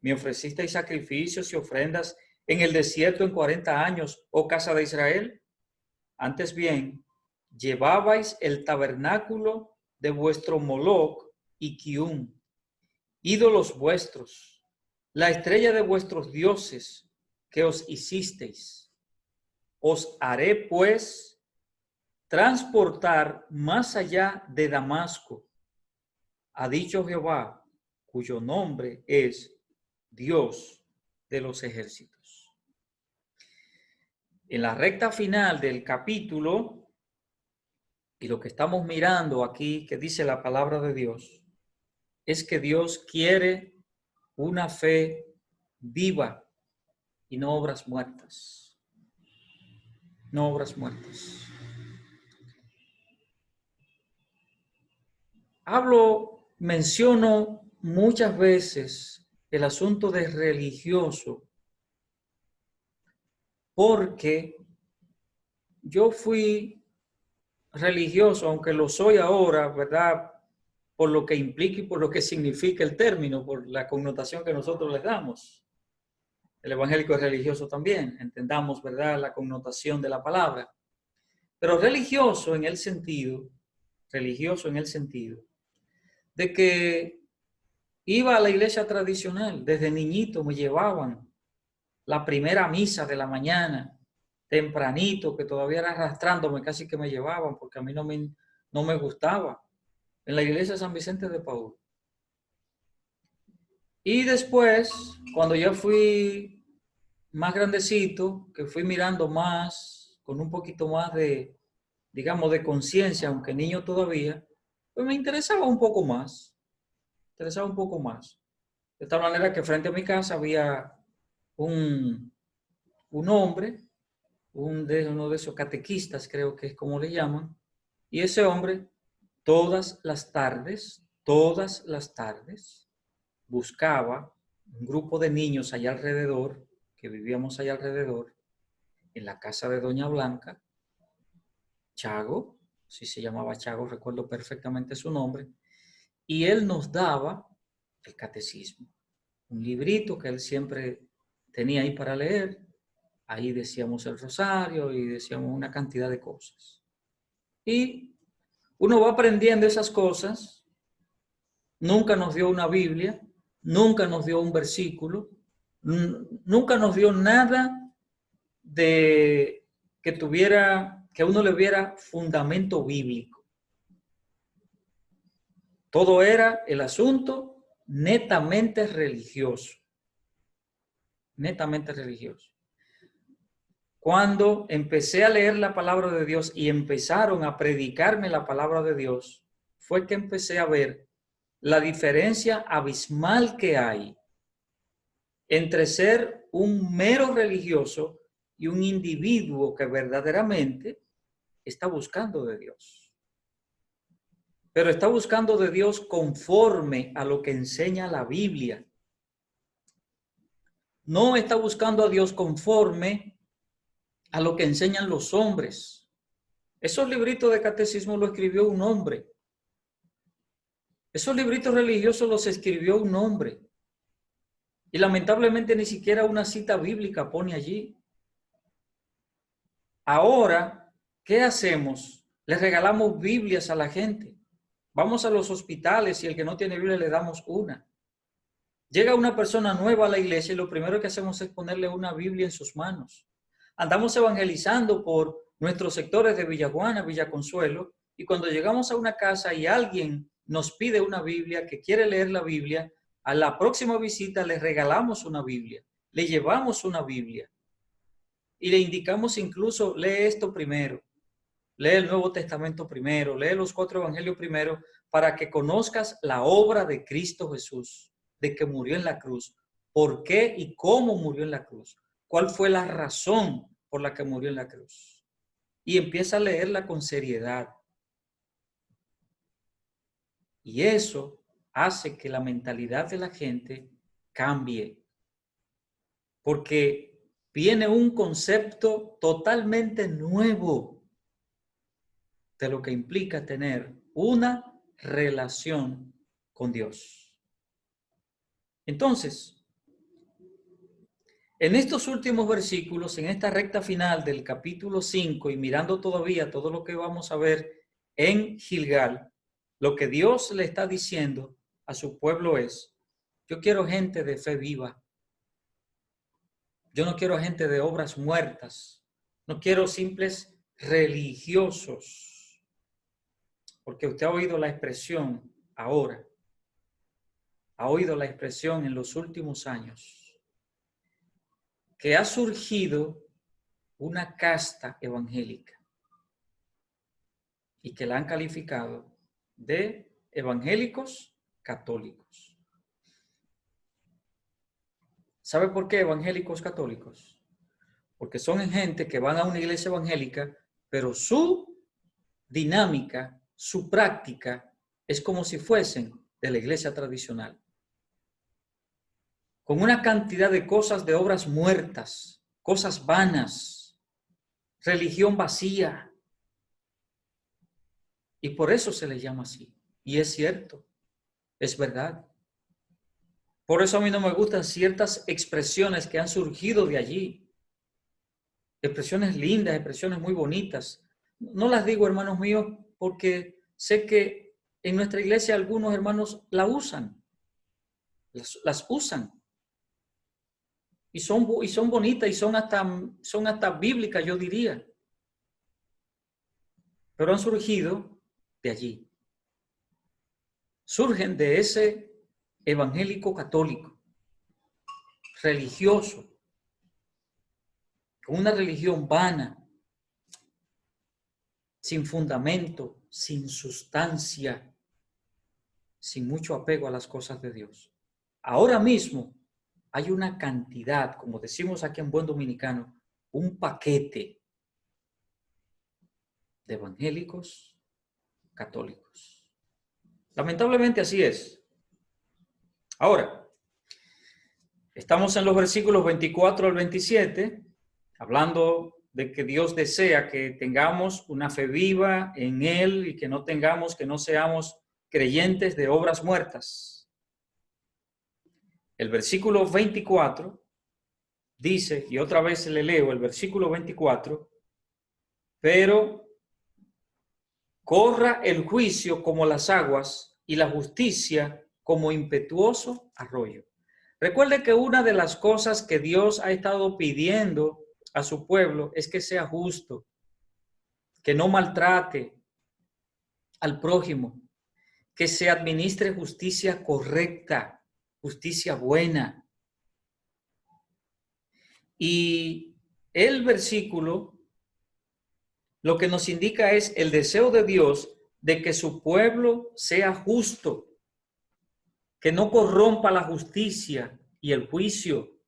Me ofrecisteis sacrificios y ofrendas en el desierto en 40 años, oh casa de Israel. Antes bien, llevabais el tabernáculo de vuestro Moloc y Kium, ídolos vuestros, la estrella de vuestros dioses que os hicisteis. Os haré, pues, transportar más allá de Damasco, ha dicho Jehová, cuyo nombre es Dios de los ejércitos. En la recta final del capítulo, y lo que estamos mirando aquí, que dice la palabra de Dios, es que Dios quiere una fe viva y no obras muertas. No obras muertas. Menciono muchas veces el asunto de religioso, porque yo fui religioso, aunque lo soy ahora, ¿verdad? Por lo que implica y por lo que significa el término, por la connotación que nosotros le damos. El evangélico es religioso también, entendamos, ¿verdad?, la connotación de la palabra. Pero religioso en el sentido de que iba a la iglesia tradicional, desde niñito me llevaban la primera misa de la mañana, tempranito, que todavía era arrastrándome, casi que me llevaban, porque a mí no me gustaba, en la iglesia de San Vicente de Paúl. Y después, cuando ya fui más grandecito, que fui mirando más, con un poquito más de, digamos, de conciencia, aunque niño todavía, pues me interesaba un poco más. De tal manera que frente a mi casa había un hombre, uno de esos catequistas, creo que es como le llaman, y ese hombre todas las tardes, buscaba un grupo de niños allá alrededor, que vivíamos allá alrededor, en la casa de Doña Blanca, Chago, sí se llamaba Chago, recuerdo perfectamente su nombre, y él nos daba el catecismo, un librito que él siempre tenía ahí para leer. Ahí decíamos el rosario y decíamos una cantidad de cosas. Y uno va aprendiendo esas cosas. Nunca nos dio una Biblia, nunca nos dio un versículo, nunca nos dio nada de que uno le viera fundamento bíblico. Todo era el asunto netamente religioso. Netamente religioso. Cuando empecé a leer la palabra de Dios y empezaron a predicarme la palabra de Dios, fue que empecé a ver la diferencia abismal que hay entre ser un mero religioso y un individuo que verdaderamente está buscando de Dios. Pero está buscando de Dios conforme a lo que enseña la Biblia. No está buscando a Dios conforme a lo que enseñan los hombres. Esos libritos de catecismo los escribió un hombre. Esos libritos religiosos los escribió un hombre. Y lamentablemente ni siquiera una cita bíblica pone allí. Ahora, ¿qué hacemos? Le regalamos Biblias a la gente. Vamos a los hospitales y el que no tiene Biblia le damos una. Llega una persona nueva a la iglesia y lo primero que hacemos es ponerle una Biblia en sus manos. Andamos evangelizando por nuestros sectores de Villajuana, Villa Consuelo, y cuando llegamos a una casa y alguien nos pide una Biblia, que quiere leer la Biblia, a la próxima visita le regalamos una Biblia, le llevamos una Biblia y le indicamos incluso, lee esto primero, lee el Nuevo Testamento primero, lee los 4 evangelios primero, para que conozcas la obra de Cristo Jesús, de que murió en la cruz, por qué y cómo murió en la cruz, cuál fue la razón por la que murió en la cruz. Y empieza a leerla con seriedad. Y eso hace que la mentalidad de la gente cambie, porque viene un concepto totalmente nuevo de lo que implica tener una relación con Dios. Entonces, en estos últimos versículos, en esta recta final del capítulo 5 y mirando todavía todo lo que vamos a ver en Gilgal, lo que Dios le está diciendo a su pueblo es: yo quiero gente de fe viva. Yo no quiero gente de obras muertas. No quiero simples religiosos. Porque usted ha oído la expresión ahora. Ha oído la expresión en los últimos años. Que ha surgido una casta evangélica. Y que la han calificado de evangélicos católicos. ¿Sabe por qué evangélicos católicos? Porque son gente que van a una iglesia evangélica, pero su dinámica, su práctica, es como si fuesen de la iglesia tradicional. Con una cantidad de cosas, de obras muertas, cosas vanas, religión vacía. Y por eso se les llama así. Y es cierto, es verdad. Por eso a mí no me gustan ciertas expresiones que han surgido de allí. Expresiones lindas, expresiones muy bonitas. No las digo, hermanos míos, porque sé que en nuestra iglesia algunos hermanos la usan. Las usan. Y son bonitas y son hasta bíblicas, yo diría. Pero han surgido de allí. Surgen de ese evangélico católico, religioso, con una religión vana, sin fundamento, sin sustancia, sin mucho apego a las cosas de Dios. Ahora mismo hay una cantidad, como decimos aquí en buen dominicano, un paquete de evangélicos católicos. Lamentablemente así es. Ahora, estamos en los versículos 24 al 27, hablando de que Dios desea que tengamos una fe viva en Él y que no seamos creyentes de obras muertas. El versículo 24 dice, y otra vez le leo el versículo 24, pero corra el juicio como las aguas y la justicia como impetuoso arroyo. Recuerde que una de las cosas que Dios ha estado pidiendo a su pueblo es que sea justo, que no maltrate al prójimo, que se administre justicia correcta, justicia buena. Y el versículo lo que nos indica es el deseo de Dios de que su pueblo sea justo, que no corrompa la justicia y el juicio,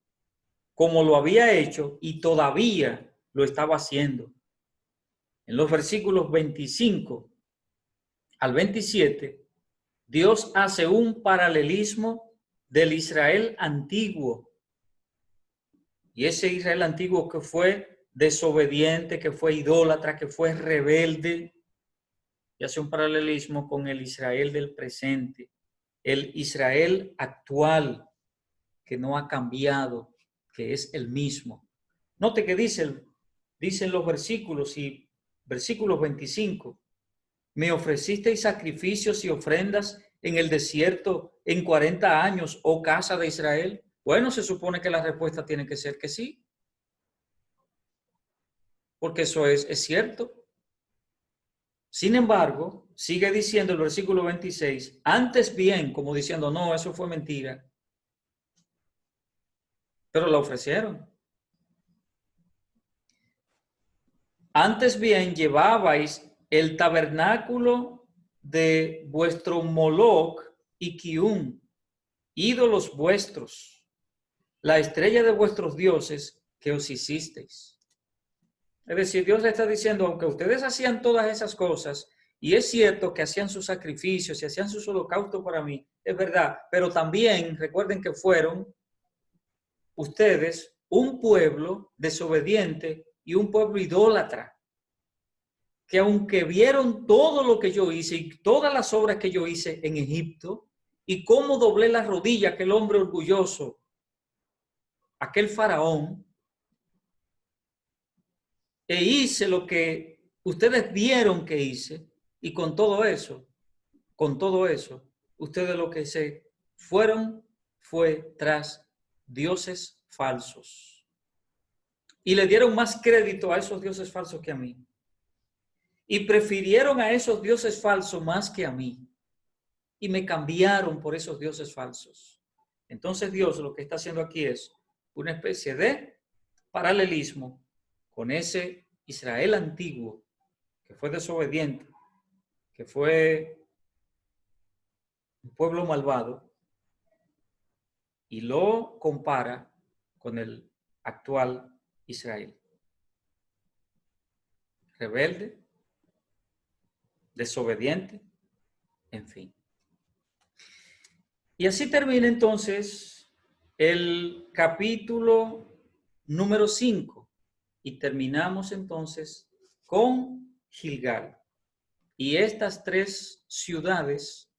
como lo había hecho y todavía lo estaba haciendo. En los versículos 25 al 27, Dios hace un paralelismo del Israel antiguo. Y ese Israel antiguo que fue desobediente, que fue idólatra, que fue rebelde, y hace un paralelismo con el Israel del presente, el Israel actual, que no ha cambiado, que es el mismo. Note que dicen los versículos y versículos 25, me ofrecisteis sacrificios y ofrendas en el desierto en 40 años, oh casa de Israel. Bueno, se supone que la respuesta tiene que ser que sí, porque eso es cierto. Sin embargo, sigue diciendo el versículo 26, antes bien, como diciendo, no, eso fue mentira, pero la ofrecieron. Antes bien, llevabais el tabernáculo de vuestro Moloc y Kium, ídolos vuestros, la estrella de vuestros dioses que os hicisteis. Es decir, Dios le está diciendo, aunque ustedes hacían todas esas cosas, y es cierto que hacían sus sacrificios y hacían sus holocaustos para mí, es verdad, pero también recuerden que fueron ustedes un pueblo desobediente y un pueblo idólatra, que aunque vieron todo lo que yo hice y todas las obras que yo hice en Egipto, y cómo doblé la rodilla aquel hombre orgulloso, aquel faraón, e hice lo que ustedes vieron que hice, y con todo eso, ustedes lo que se fueron fue tras dioses falsos. Y le dieron más crédito a esos dioses falsos que a mí. Y prefirieron a esos dioses falsos más que a mí. Y me cambiaron por esos dioses falsos. Entonces Dios lo que está haciendo aquí es una especie de paralelismo con ese Israel antiguo que fue desobediente, que fue un pueblo malvado, y lo compara con el actual Israel. Rebelde, desobediente, en fin. Y así termina entonces el capítulo número 5 y terminamos entonces con Gilgal y estas tres ciudades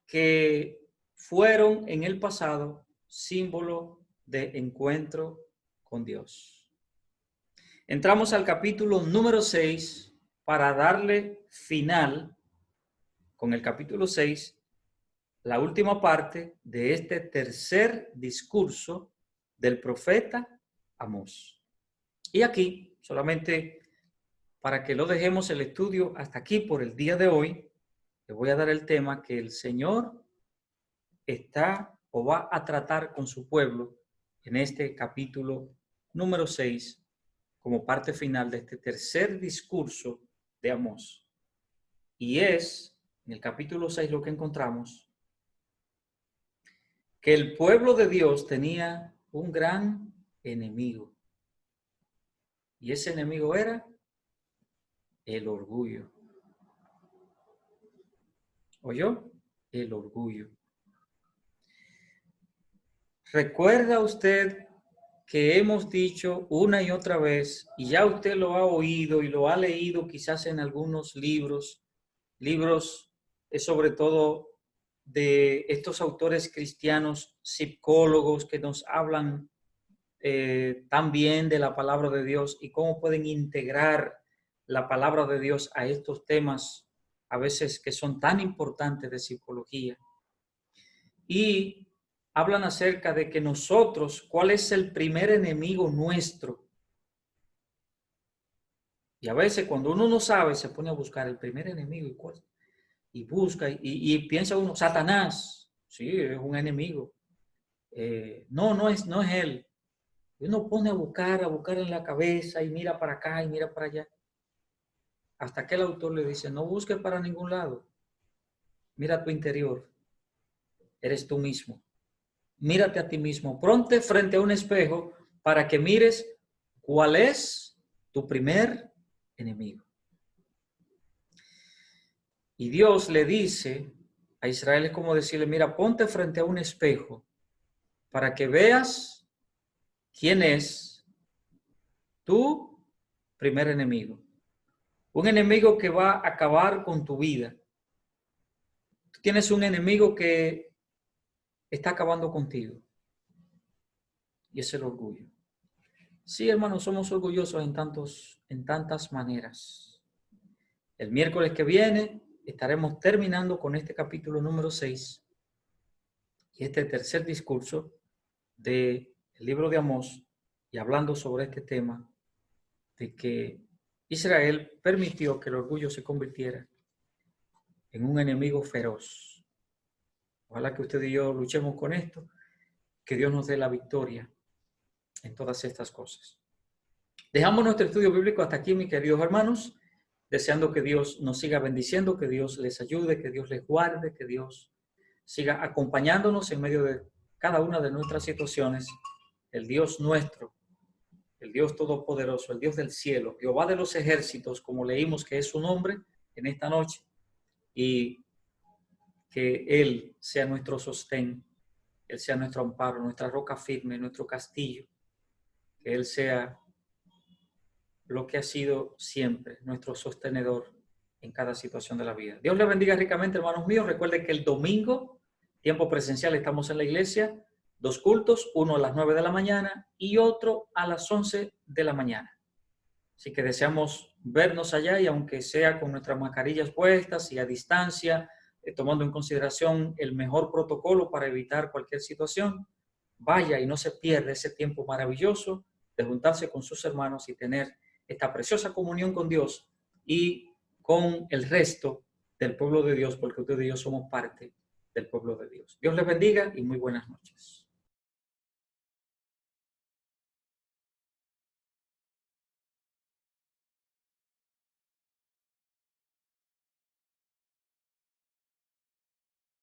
que fueron en el pasado símbolo de encuentro con Dios. Entramos al capítulo número 6 para darle final con el capítulo 6, la última parte de este tercer discurso del profeta Amós. Y aquí, solamente para que lo dejemos el estudio hasta aquí por el día de hoy, le voy a dar el tema que el Señor está o va a tratar con su pueblo en este capítulo número 6 como parte final de este tercer discurso de Amós. Y es, en el capítulo 6 lo que encontramos, que el pueblo de Dios tenía un gran enemigo. Y ese enemigo era el orgullo. ¿Oyó? El orgullo. ¿Recuerda usted que hemos dicho una y otra vez, y ya usted lo ha oído y lo ha leído quizás en algunos libros sobre todo de estos autores cristianos psicólogos que nos hablan también de la palabra de Dios y cómo pueden integrar la palabra de Dios a estos temas a veces que son tan importantes de psicología? Y hablan acerca de que nosotros, ¿cuál es el primer enemigo nuestro? Y a veces cuando uno no sabe, se pone a buscar el primer enemigo y cuál. Y busca y piensa uno, Satanás, sí, es un enemigo. No es él. Y uno pone a buscar en la cabeza y mira para acá y mira para allá. Hasta que el autor le dice, no busques para ningún lado. Mira tu interior. Eres tú mismo. Mírate a ti mismo. Ponte frente a un espejo para que mires cuál es tu primer enemigo. Y Dios le dice a Israel, es como decirle, mira, ponte frente a un espejo para que veas quién es tu primer enemigo. Un enemigo que va a acabar con tu vida. Tú tienes un enemigo que está acabando contigo. Y es el orgullo. Sí, hermanos, somos orgullosos en tantas maneras. El miércoles que viene estaremos terminando con este capítulo número 6 y este tercer discurso del libro de Amós, y hablando sobre este tema de que Israel permitió que el orgullo se convirtiera en un enemigo feroz. Ojalá que usted y yo luchemos con esto, que Dios nos dé la victoria en todas estas cosas. Dejamos nuestro estudio bíblico hasta aquí, mis queridos hermanos, deseando que Dios nos siga bendiciendo, que Dios les ayude, que Dios les guarde, que Dios siga acompañándonos en medio de cada una de nuestras situaciones. El Dios nuestro, el Dios todopoderoso, el Dios del cielo, Jehová de los ejércitos, como leímos que es su nombre en esta noche, y que Él sea nuestro sostén, Él sea nuestro amparo, nuestra roca firme, nuestro castillo, que Él sea lo que ha sido siempre nuestro sostenedor en cada situación de la vida. Dios les bendiga ricamente, hermanos míos. Recuerden que el domingo, tiempo presencial, estamos en la iglesia, 2 cultos, uno a las 9 de la mañana y otro a las 11 de la mañana. Así que deseamos vernos allá, y aunque sea con nuestras mascarillas puestas y a distancia, tomando en consideración el mejor protocolo para evitar cualquier situación, vaya y no se pierda ese tiempo maravilloso de juntarse con sus hermanos y tener esta preciosa comunión con Dios y con el resto del pueblo de Dios, porque usted y yo somos parte del pueblo de Dios. Dios les bendiga y muy buenas noches.